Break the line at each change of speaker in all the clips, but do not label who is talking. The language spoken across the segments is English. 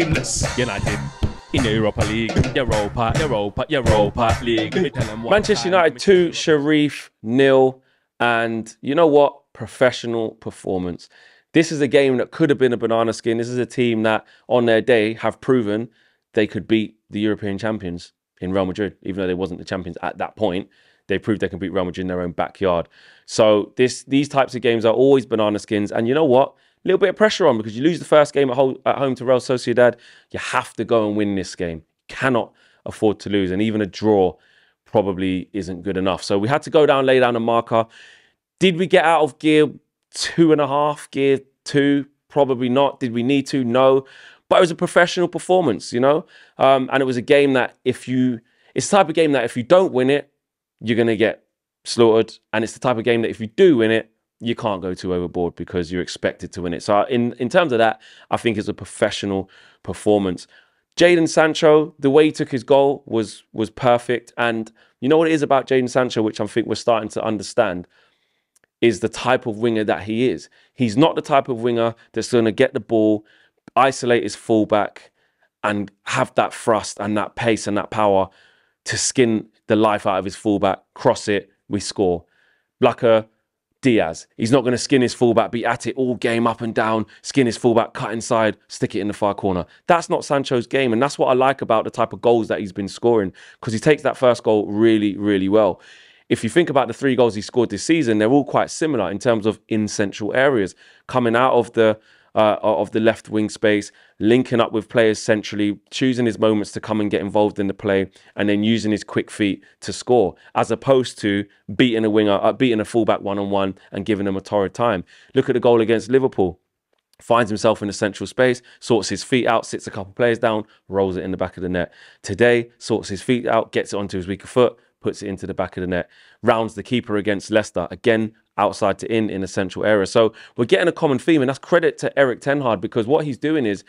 games.
United in the Europa League. Europa League.
Manchester United 2, Sharif 0. And you know what? Professional performance. This is a game that could have been a banana skin. This is a team that on their day have proven they could beat the European champions in Real Madrid, even though they wasn't the champions at that point. They proved they can beat Real Madrid in their own backyard. So these types of games are always banana skins. And you know what? A little bit of pressure on, because you lose the first game at home to Real Sociedad. You have to go and win this game. Cannot afford to lose. And even a draw probably isn't good enough. So we had to go down, lay down a marker. Did we get out of gear 2.5, gear 2? Probably not. Did we need to? No. But it was a professional performance, you know? And it was a game that it's the type of game that if you don't win it, you're going to get slaughtered. And it's the type of game that if you do win it, you can't go too overboard because you're expected to win it. So in terms of that, I think it's a professional performance. Jadon Sancho, the way he took his goal was perfect. And you know what it is about Jadon Sancho, which I think we're starting to understand, is the type of winger that he is. He's not the type of winger that's going to get the ball, isolate his fullback, and have that thrust and that pace and that power to skin the life out of his fullback, cross it, we score. Like a Diaz. He's not going to skin his fullback, be at it all game, up and down, skin his fullback, cut inside, stick it in the far corner. That's not Sancho's game. And that's what I like about the type of goals that he's been scoring, because he takes that first goal really, really well. If you think about the 3 goals he scored this season, they're all quite similar in terms of in central areas, coming out of the left wing space, linking up with players centrally, choosing his moments to come and get involved in the play, and then using his quick feet to score, as opposed to beating a fullback one-on-one and giving him a torrid time. Look at the goal against Liverpool. Finds himself in the central space, sorts his feet out, sits a couple players down, rolls it in the back of the net. Today, sorts his feet out, gets it onto his weaker foot, puts it into the back of the net, rounds the keeper against Leicester, again, outside to in a central area. So we're getting a common theme, and that's credit to Erik ten Hag, because what he's doing is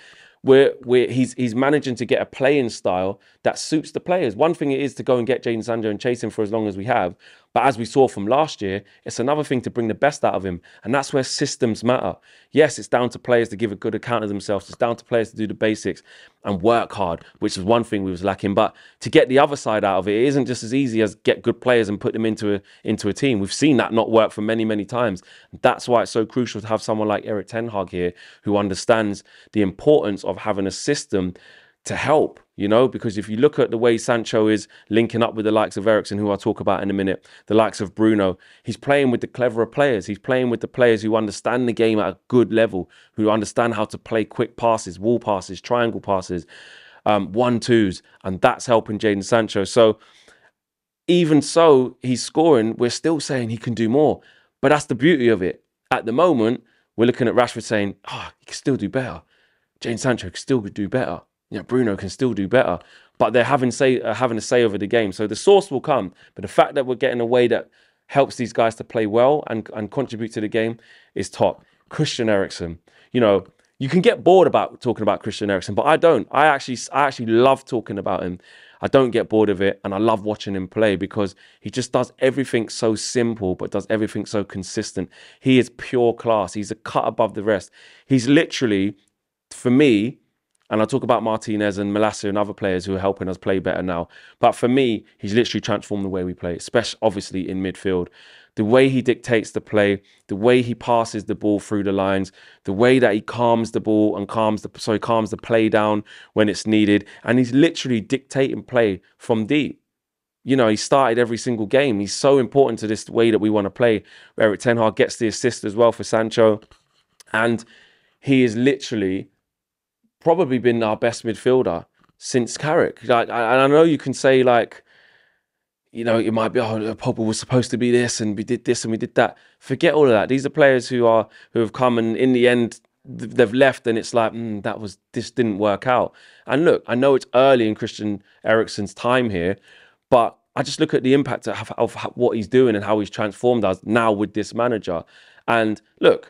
he's managing to get a playing style that suits the players. One thing it is to go and get Jadon Sancho and chase him for as long as we have, but as we saw from last year, it's another thing to bring the best out of him, and that's where systems matter. Yes, it's down to players to give a good account of themselves. It's down to players to do the basics and work hard, which is one thing we was lacking. But to get the other side out of it, it isn't just as easy as get good players and put them into a team. We've seen that not work for many, many times. That's why it's so crucial to have someone like Erik ten Hag here, who understands the importance of having a system to help, you know, because if you look at the way Sancho is linking up with the likes of Eriksen, who I'll talk about in a minute, the likes of Bruno, he's playing with the cleverer players. He's playing with the players who understand the game at a good level, who understand how to play quick passes, wall passes, triangle passes, 1-2s, and that's helping Jadon Sancho. So even so, he's scoring, we're still saying he can do more. But that's the beauty of it. At the moment, we're looking at Rashford saying, he can still do better. Jadon Sancho can still do better. You know, Bruno can still do better, but they're having a say over the game. So the source will come, but the fact that we're getting a way that helps these guys to play well and contribute to the game is top. Christian Eriksen, you know, you can get bored about talking about Christian Eriksen, but I don't. I actually love talking about him. I don't get bored of it, and I love watching him play because he just does everything so simple, but does everything so consistent. He is pure class. He's a cut above the rest. He's literally, for me, and I'll talk about Martinez and Malacia and other players who are helping us play better now. But for me, he's literally transformed the way we play, especially obviously in midfield. The way he dictates the play, the way he passes the ball through the lines, the way that he calms the ball and calms the play down when it's needed. And he's literally dictating play from deep. You know, he started every single game. He's so important to this way that we want to play. Erik ten Hag gets the assist as well for Sancho. And he is literally probably been our best midfielder since Carrick. Like, I know you can say, like, you know, it might be, Pogba was supposed to be this, and we did this and we did that. Forget all of that. These are players who have come, and in the end, they've left, and it's like, this didn't work out. And look, I know it's early in Christian Eriksen's time here, but I just look at the impact of what he's doing and how he's transformed us now with this manager. And look,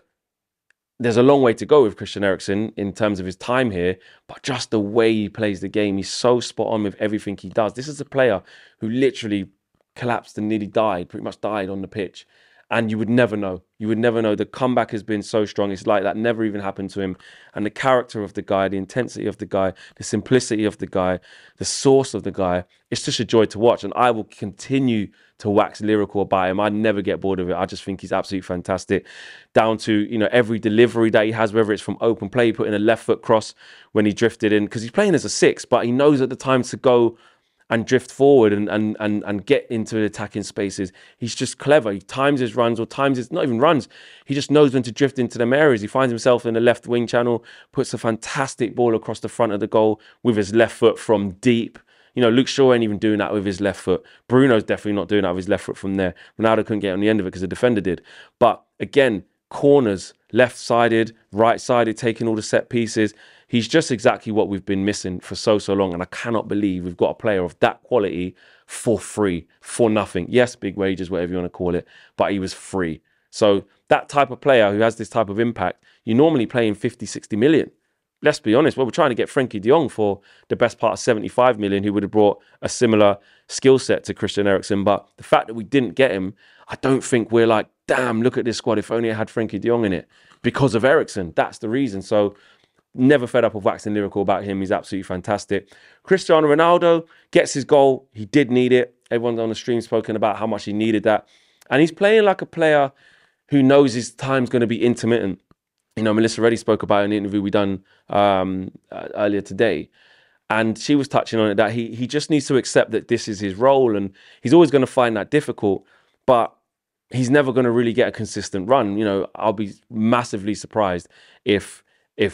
there's a long way to go with Christian Eriksen in terms of his time here, but just the way he plays the game, he's so spot on with everything he does. This is a player who literally collapsed and nearly died, pretty much died on the pitch. And you would never know. You would never know. The comeback has been so strong. It's like that never even happened to him. And the character of the guy, the intensity of the guy, the simplicity of the guy, the source of the guy, it's just a joy to watch. And I will continue to wax lyrical about him. I never get bored of it. I just think he's absolutely fantastic. Down to, you know, every delivery that he has, whether it's from open play, putting a left foot cross when he drifted in, because he's playing as a 6, but he knows at the time to go and drift forward and get into the attacking spaces. He's just clever. He times his runs, or times his, not even runs. He just knows when to drift into them areas. He finds himself in the left wing channel, puts a fantastic ball across the front of the goal with his left foot from deep. You know, Luke Shaw ain't even doing that with his left foot. Bruno's definitely not doing that with his left foot from there. Ronaldo couldn't get on the end of it because the defender did. But again, corners, left-sided, right-sided, taking all the set pieces. He's just exactly what we've been missing for so long. And I cannot believe we've got a player of that quality for free, for nothing. Yes, big wages, whatever you want to call it, but he was free. So that type of player who has this type of impact, you normally play in 50, 60 million. Let's be honest. Well, we're trying to get Frenkie de Jong for the best part of 75 million, who would have brought a similar skill set to Christian Eriksen. But the fact that we didn't get him, I don't think we're like, damn, look at this squad. If only it had Frenkie de Jong in it. Because of Eriksen. That's the reason. So never fed up of waxing lyrical about him. He's absolutely fantastic. Cristiano Ronaldo gets his goal. He did need it. Everyone's on the stream spoken about how much he needed that. And he's playing like a player who knows his time's going to be intermittent. You know, Melissa already spoke about an interview we done earlier today. And she was touching on it, that he just needs to accept that this is his role. And he's always going to find that difficult. But he's never going to really get a consistent run. You know, I'll be massively surprised if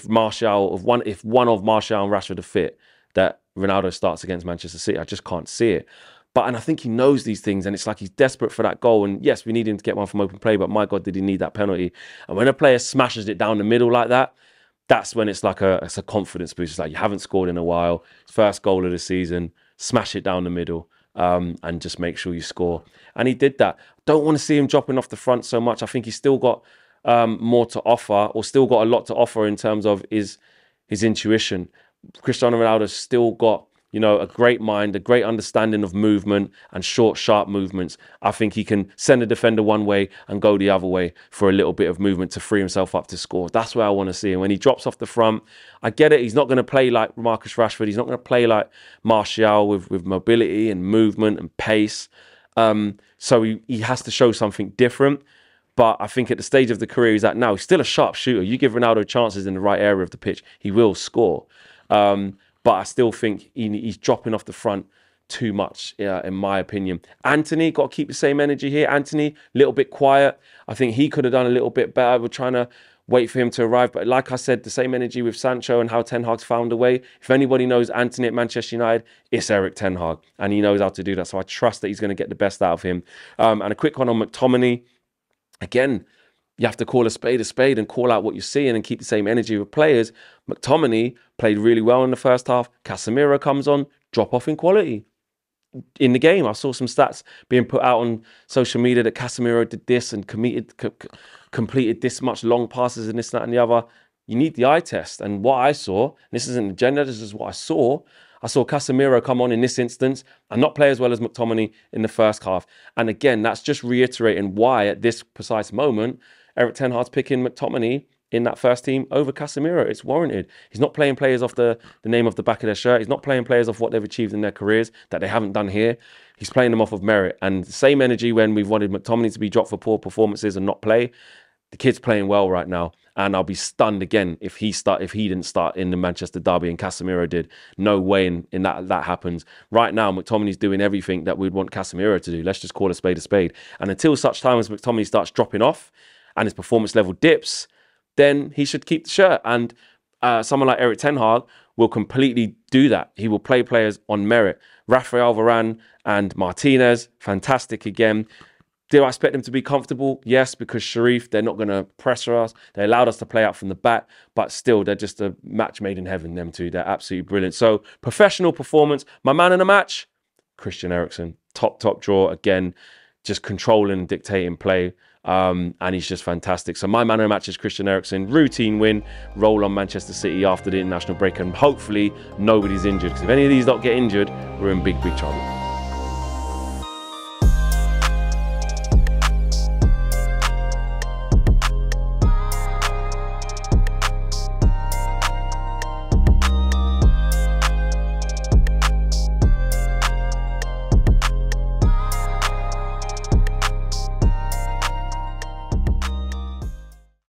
Martial, if one of Martial and Rashford are fit, that Ronaldo starts against Manchester City. I just can't see it. And I think he knows these things, and it's like he's desperate for that goal. And yes, we need him to get one from open play, but my God, did he need that penalty? And when a player smashes it down the middle like that, that's when it's like it's a confidence boost. It's like, you haven't scored in a while. First goal of the season, smash it down the middle, and just make sure you score. And he did that. Don't want to see him dropping off the front so much. I think he's still got more to offer, or still got a lot to offer in terms of his intuition. Cristiano Ronaldo's still got, you know, a great mind, a great understanding of movement and short, sharp movements. I think he can send a defender one way and go the other way for a little bit of movement to free himself up to score. That's where I want to see him. When he drops off the front, I get it. He's not going to play like Marcus Rashford. He's not going to play like Martial with mobility and movement and pace. So he has to show something different. But I think at the stage of the career he's at now, he's still a sharp shooter. You give Ronaldo chances in the right area of the pitch, he will score. But I still think he's dropping off the front too much, in my opinion. Anthony, got to keep the same energy here. Anthony, a little bit quiet. I think he could have done a little bit better. We're trying to wait for him to arrive. But like I said, the same energy with Sancho and how Ten Hag's found a way. If anybody knows Anthony at Manchester United, it's Erik Ten Hag. And he knows how to do that. So I trust that he's going to get the best out of him. And a quick one on McTominay. Again, you have to call a spade and call out what you're seeing and keep the same energy with players. McTominay played really well in the first half. Casemiro comes on, drop off in quality in the game. I saw some stats being put out on social media that Casemiro did this and completed this much long passes and this, that, and the other. You need the eye test. And what I saw, this isn't an agenda, this is what I saw Casemiro come on in this instance and not play as well as McTominay in the first half. And again, that's just reiterating why at this precise moment, Erik Ten Hag's picking McTominay in that first team over Casemiro. It's warranted. He's not playing players off the name of the back of their shirt. He's not playing players off what they've achieved in their careers that they haven't done here. He's playing them off of merit. And the same energy when we've wanted McTominay to be dropped for poor performances and not play. The kid's playing well right now. And I'll be stunned again if he didn't start in the Manchester derby and Casemiro did. No way in that happens. Right now, McTominay's doing everything that we'd want Casemiro to do. Let's just call a spade a spade. And until such time as McTominay starts dropping off and his performance level dips, then he should keep the shirt. And someone like Erik Ten Hag will completely do that. He will play players on merit. Rafael Varane and Martinez, fantastic again. Do I expect them to be comfortable? Yes, because Sharif, they're not going to pressure us. They allowed us to play out from the back, but still, they're just a match made in heaven, them two. They're absolutely brilliant. So, professional performance. My man in the match, Christian Eriksen. Top draw. Again, just controlling and dictating play. And he's just fantastic. So, my man in the match is Christian Eriksen. Routine win. Roll on Manchester City after the international break. And hopefully, nobody's injured. Because if any of these don't get injured, we're in big trouble.